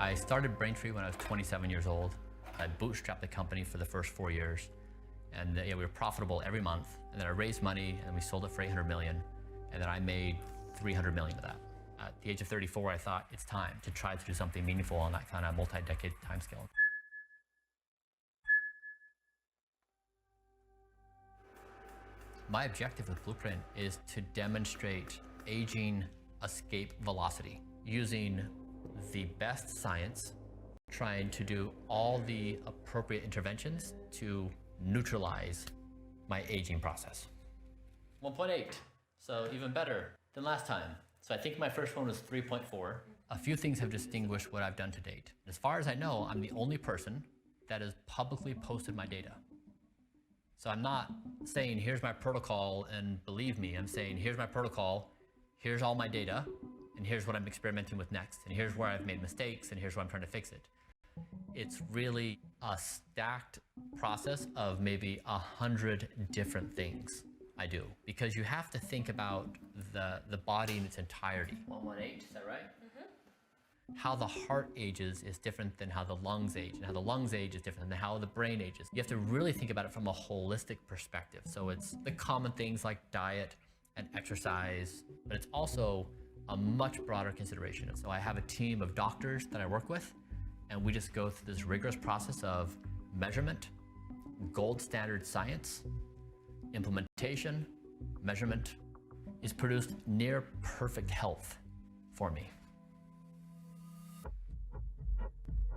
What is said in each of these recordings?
I started Braintree when I was 27 years old. I bootstrapped the company for the first 4 years. And we were profitable every month. And then I raised money and we sold it for 800 million. And then I made 300 million of that. At the age of 34, I thought it's time to try to do something meaningful on that kind of multi-decade timescale. My objective with Blueprint is to demonstrate aging escape velocity using the best science, trying to do all the appropriate interventions to neutralize my aging process. 1.8, so even better than last time. So I think my first one was 3.4. A few things have distinguished what I've done to date. As far as I know, I'm the only person that has publicly posted my data. So I'm not saying, here's my protocol and believe me. I'm saying, here's my protocol, here's all my data, and here's what I'm experimenting with next, and here's where I've made mistakes, and here's where I'm trying to fix it. It's really a stacked process of maybe 100 different things I do, because you have to think about the body in its entirety. 118, is that right? How the heart ages is different than how the lungs age, and how the lungs age is different than how the brain ages. You have to really think about it from a holistic perspective. So it's the common things like diet and exercise, but it's also a much broader consideration. So I have a team of doctors that I work with, and we just go through this rigorous process of measurement, gold standard science, implementation, measurement is produced near perfect health for me.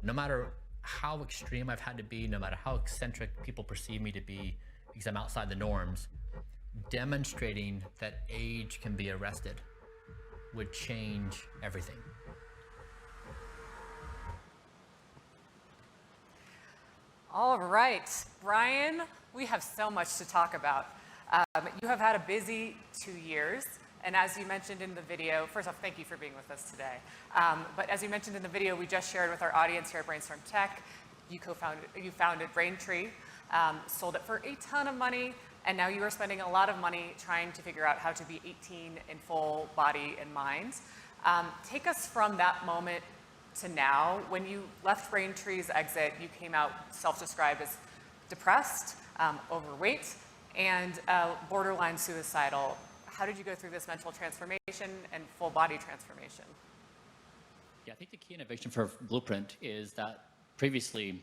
No matter how extreme I've had to be, no matter how eccentric people perceive me to be, because I'm outside the norms, demonstrating that age can be arrested would change everything. All right, Brian, we have so much to talk about. You have had a busy 2 years, and as you mentioned in the video, first off, thank you for being with us today. But as you mentioned in the video we just shared with our audience here at Brainstorm Tech, you founded Braintree, sold it for a ton of money, and now you are spending a lot of money trying to figure out how to be 18 in full body and mind. Take us from that moment to now. When you left Braintree's exit, you came out self-described as depressed, overweight, and borderline suicidal. How did you go through this mental transformation and full body transformation? Yeah, I think the key innovation for Blueprint is that previously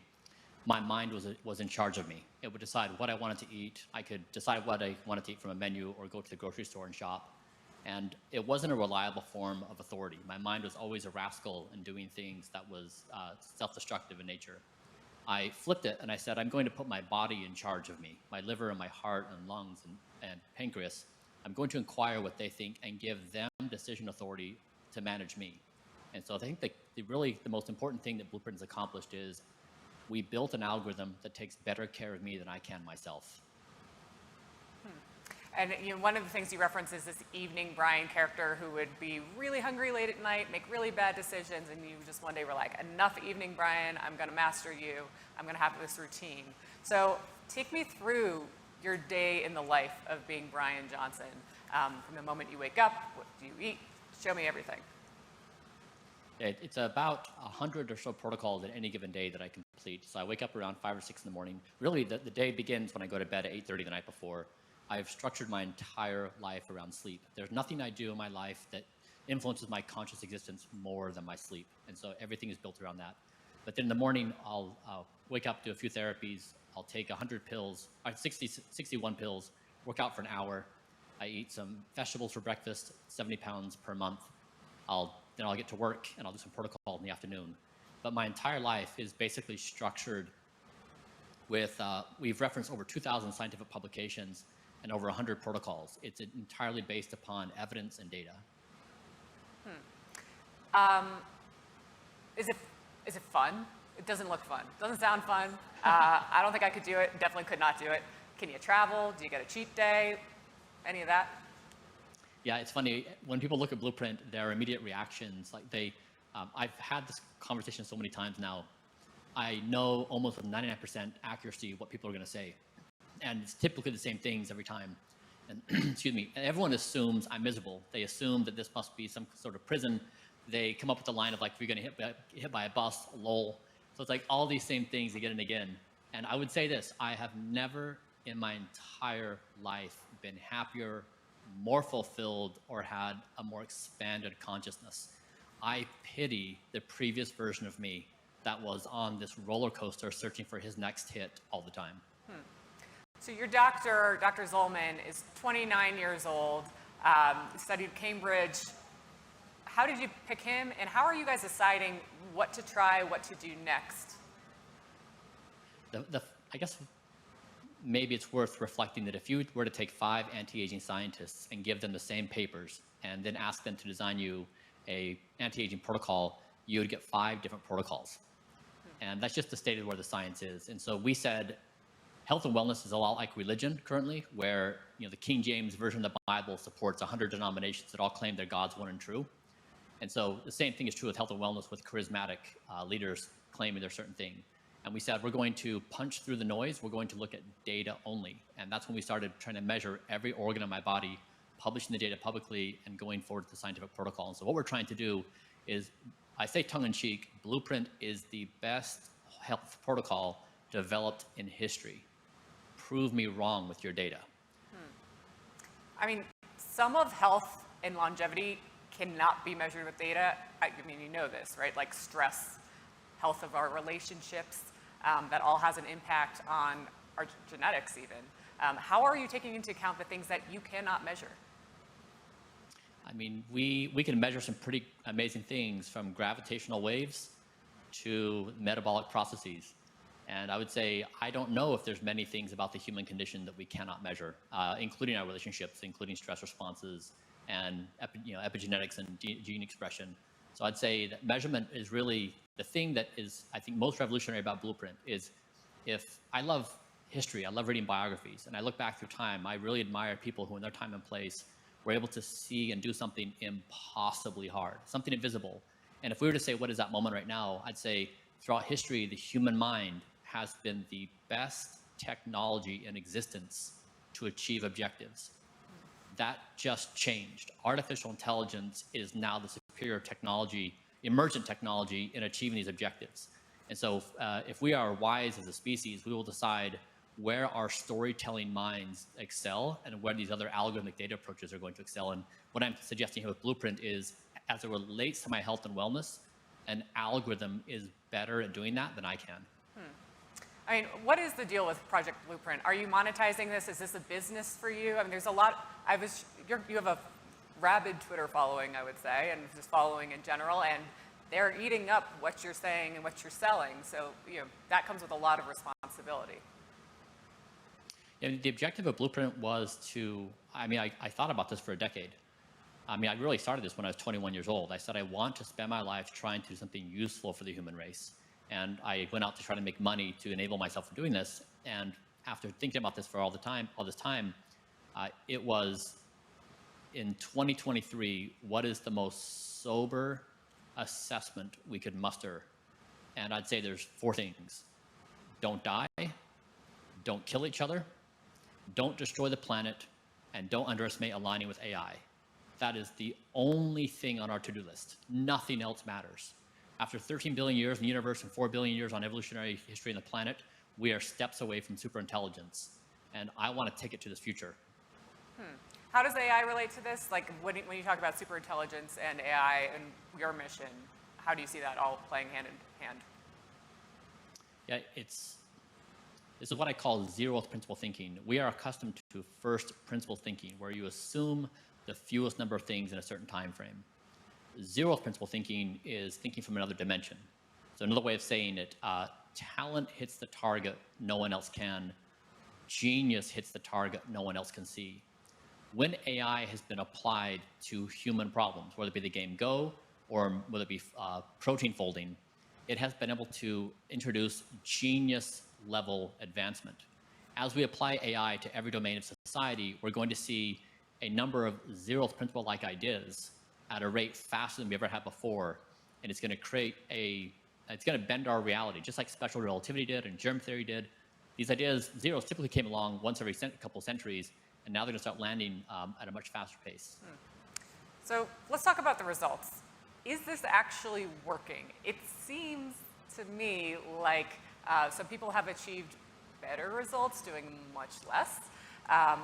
my mind was in charge of me. It would decide what I wanted to eat. I could decide what I wanted to eat from a menu or go to the grocery store and shop. And it wasn't a reliable form of authority. My mind was always a rascal in doing things that was self-destructive in nature. I flipped it and I said, I'm going to put my body in charge of me, my liver and my heart and lungs and pancreas. I'm going to inquire what they think and give them decision authority to manage me. And so I think that really the most important thing that Blueprint has accomplished is we built an algorithm that takes better care of me than I can myself. And one of the things you reference is this evening Brian character who would be really hungry late at night, make really bad decisions, and you just one day were like, enough evening Brian, I'm gonna master you, I'm gonna have this routine. So take me through your day in the life of being Brian Johnson. From the moment you wake up, what do you eat? Show me everything. It's about 100 or so protocols at any given day that I complete. So I wake up around 5 or 6 in the morning. Really, the day begins when I go to bed at 8:30 the night before. I've structured my entire life around sleep. There's nothing I do in my life that influences my conscious existence more than my sleep. And so everything is built around that. But then in the morning, I'll wake up, do a few therapies. I'll take 100 pills, 61 pills, work out for an hour. I eat some vegetables for breakfast, 70 pounds per month. Then I'll get to work and I'll do some protocol in the afternoon. But my entire life is basically structured with, we've referenced over 2,000 scientific publications and over 100 protocols. It's entirely based upon evidence and data. Is it fun? It doesn't look fun. It doesn't sound fun. I don't think I could do it. Definitely could not do it. Can you travel? Do you get a cheat day? Any of that? Yeah, it's funny. When people look at Blueprint, their immediate reactions, like I've had this conversation so many times now. I know almost with 99% accuracy what people are going to say. And it's typically the same things every time. And excuse me, and everyone assumes I'm miserable. They assume that this must be some sort of prison they come up with the line of like, if you're going to get hit by a bus, lol. So it's like all these same things again and again. And I would say this, I have never in my entire life been happier, more fulfilled, or had a more expanded consciousness. I pity the previous version of me that was on this roller coaster searching for his next hit all the time. So your Dr. Zollman is 29 years old, studied Cambridge. How did you pick him, and how are you guys deciding what to try, what to do next? I guess maybe it's worth reflecting that if you were to take 5 anti-aging scientists and give them the same papers and then ask them to design you a anti-aging protocol, you would get 5 different protocols. And that's just the state of where the science is. And so we said, health and wellness is a lot like religion currently, where the King James version of the Bible supports 100 denominations that all claim they're God's one and true. And so the same thing is true with health and wellness, with charismatic leaders claiming they're certain thing. And we said, we're going to punch through the noise. We're going to look at data only. And that's when we started trying to measure every organ in my body, publishing the data publicly, and going forward to the scientific protocol. And so what we're trying to do is, I say tongue-in-cheek, Blueprint is the best health protocol developed in history. Prove me wrong with your data. I mean, some of health and longevity cannot be measured with data. I mean, you know this, right? Like stress, health of our relationships, that all has an impact on our genetics even. How are you taking into account the things that you cannot measure? I mean, we can measure some pretty amazing things, from gravitational waves to metabolic processes. And I would say, I don't know if there's many things about the human condition that we cannot measure, including our relationships, including stress responses, and epigenetics and gene expression. So I'd say that measurement is really the thing that is, I think, most revolutionary about Blueprint. Is, if I love history, I love reading biographies, and I look back through time, I really admire people who in their time and place were able to see and do something impossibly hard, something invisible. And if we were to say, what is that moment right now? I'd say throughout history, the human mind has been the best technology in existence to achieve objectives. That just changed. Artificial intelligence is now the superior technology, emergent technology, in achieving these objectives. And so if we are wise as a species, we will decide where our storytelling minds excel and where these other algorithmic data approaches are going to excel. And what I'm suggesting here with Blueprint is, as it relates to my health and wellness, an algorithm is better at doing that than I can. I mean, what is the deal with Project Blueprint? Are you monetizing this? Is this a business for you? I mean, there's a lot. You have a rabid Twitter following, I would say, and just following in general, and they're eating up what you're saying and what you're selling. So that comes with a lot of responsibility. Yeah, the objective of Blueprint was to, I thought about this for a decade. I really started this when I was 21 years old. I said, I want to spend my life trying to do something useful for the human race. And I went out to try to make money to enable myself from doing this. And after thinking about this for all this time, it was, in 2023, what is the most sober assessment we could muster? And I'd say there's 4 things. Don't die, don't kill each other, don't destroy the planet, and don't underestimate aligning with AI. That is the only thing on our to-do list. Nothing else matters. After 13 billion years in the universe and 4 billion years on evolutionary history on the planet, we are steps away from superintelligence. And I want to take it to this future. How does AI relate to this? Like, when you talk about superintelligence and AI and your mission, how do you see that all playing hand in hand? Yeah, this is what I call zeroth principle thinking. We are accustomed to first principle thinking, where you assume the fewest number of things in a certain time frame. Zeroth principle thinking is thinking from another dimension. So another way of saying it, talent hits the target no one else can. Genius hits the target no one else can see. When AI has been applied to human problems, whether it be the game Go or whether it be protein folding, it has been able to introduce genius level advancement. As we apply AI to every domain of society, we're going to see a number of zeroth principle like ideas at a rate faster than we ever had before. And it's going to create it's going to bend our reality, just like special relativity did and germ theory did. These ideas, zeros typically came along once every couple centuries, and now they're going to start landing at a much faster pace. So let's talk about the results. is this actually working? It seems to me like some people have achieved better results doing much less.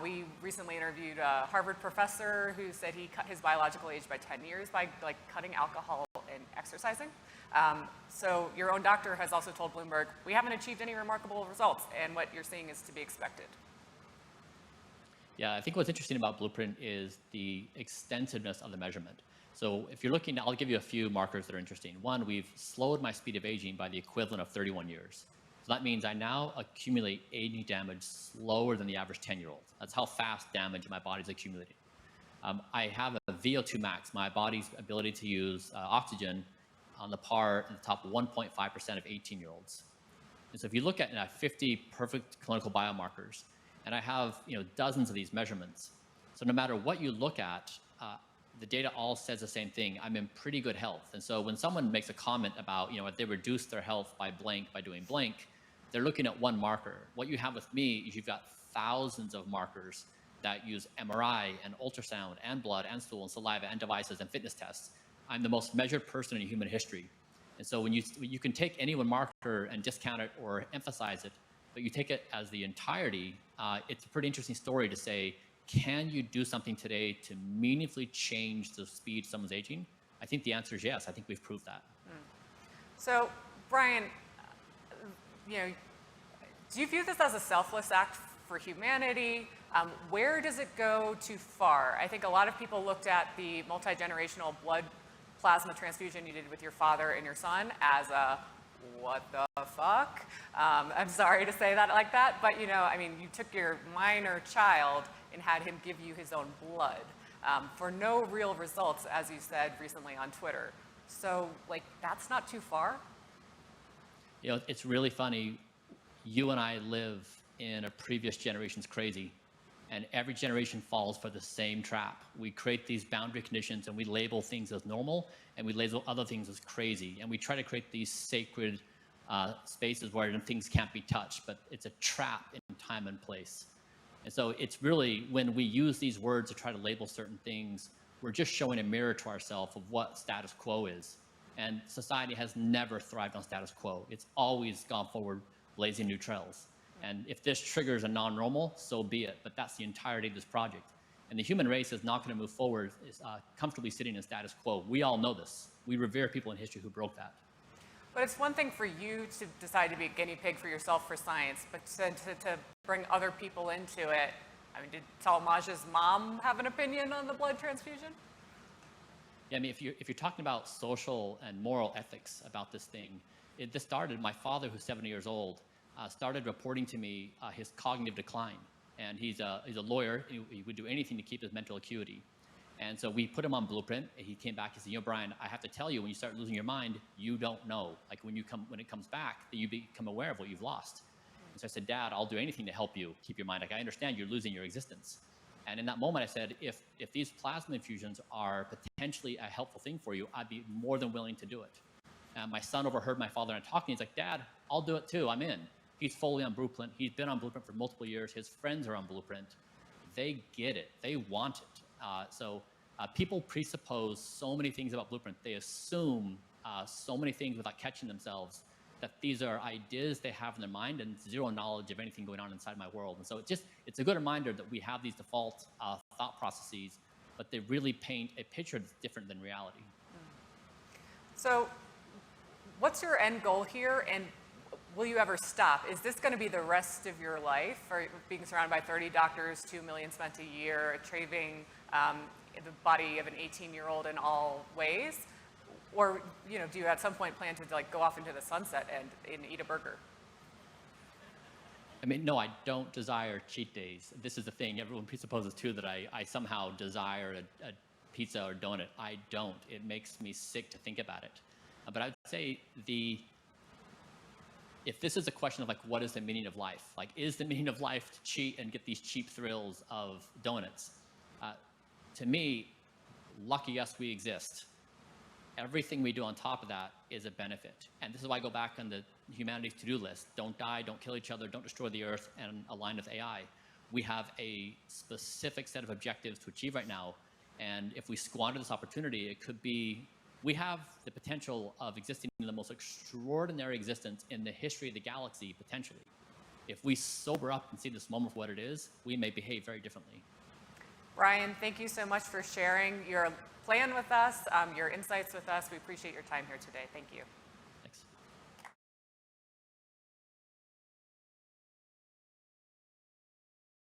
We recently interviewed a Harvard professor who said he cut his biological age by 10 years by cutting alcohol and exercising. So your own doctor has also told Bloomberg, we haven't achieved any remarkable results, and what you're seeing is to be expected. Yeah, I think what's interesting about Blueprint is the extensiveness of the measurement. So if you're looking, I'll give you a few markers that are interesting. One, we've slowed my speed of aging by the equivalent of 31 years. So that means I now accumulate aging damage slower than the average 10-year-old. That's how fast damage my body's accumulating. I have a VO2 max, my body's ability to use oxygen, on the par in the top 1.5% of 18-year-olds. And so if you look at 50 perfect clinical biomarkers, and I have dozens of these measurements, so no matter what you look at, the data all says the same thing. I'm in pretty good health. And so when someone makes a comment about if they reduced their health by blank by doing blank, they're looking at one marker. What you have with me is you've got thousands of markers that use MRI and ultrasound and blood and stool and saliva and devices and fitness tests. I'm the most measured person in human history. And so when you can take any one marker and discount it or emphasize it, but you take it as the entirety, it's a pretty interesting story to say, can you do something today to meaningfully change the speed someone's aging? I think the answer is yes. I think we've proved that. So, Brian, do you view this as a selfless act for humanity? Where does it go too far? I think a lot of people looked at the multi-generational blood plasma transfusion you did with your father and your son as a what the fuck? I'm sorry to say that like that, but you took your minor child and had him give you his own blood for no real results, as you said recently on Twitter. So, that's not too far? It's really funny. You and I live in a previous generation's crazy, and every generation falls for the same trap. We create these boundary conditions, and we label things as normal, and we label other things as crazy, and we try to create these sacred spaces where things can't be touched, but it's a trap in time and place. And so it's really, when we use these words to try to label certain things, we're just showing a mirror to ourselves of what status quo is. And society has never thrived on status quo. It's always gone forward, blazing new trails. And if this triggers a non-normal, so be it. But that's the entirety of this project. And the human race is not going to move forward comfortably sitting in status quo. We all know this. We revere people in history who broke that. But it's one thing for you to decide to be a guinea pig for yourself for science, but to bring other people into it. Did Talmaj's mom have an opinion on the blood transfusion? Yeah, if you're talking about social and moral ethics about this thing, this started, my father, who's 70 years old, started reporting to me his cognitive decline. And he's a lawyer. He would do anything to keep his mental acuity. And so we put him on Blueprint. He came back and said, Brian, I have to tell you, when you start losing your mind, you don't know. When it comes back, you become aware of what you've lost. And so I said, Dad, I'll do anything to help you keep your mind. I understand you're losing your existence. And in that moment, I said, if these plasma infusions are potentially a helpful thing for you, I'd be more than willing to do it. And my son overheard my father and I talking. He's like, Dad, I'll do it too. I'm in. He's fully on Blueprint. He's been on Blueprint for multiple years. His friends are on Blueprint. They get it. They want it. People presuppose so many things about Blueprint. They assume so many things without catching themselves, that these are ideas they have in their mind and zero knowledge of anything going on inside my world. And so it's a good reminder that we have these default thought processes, but they really paint a picture that's different than reality. So what's your end goal here, and will you ever stop? Is this going to be the rest of your life, or being surrounded by 30 doctors, $2 million spent a year, achieving the body of an 18-year-old in all ways? Or do you at some point plan to go off into the sunset and eat a burger? No, I don't desire cheat days. This is the thing. Everyone presupposes too that I somehow desire a pizza or donut. I don't. It makes me sick to think about it. But I would say if this is a question of what is the meaning of life? Is the meaning of life to cheat and get these cheap thrills of donuts? To me, lucky us, we exist. Everything we do on top of that is a benefit. And this is why I go back on the humanity's to-do list. Don't die, don't kill each other, don't destroy the earth, and align with AI. We have a specific set of objectives to achieve right now. And if we squander this opportunity, it could be We have the potential of existing in the most extraordinary existence in the history of the galaxy, potentially. If we sober up and see this moment for what it is, we may behave very differently. Brian, thank you so much for sharing your plan with us, your insights with us. We appreciate your time here today. Thank you.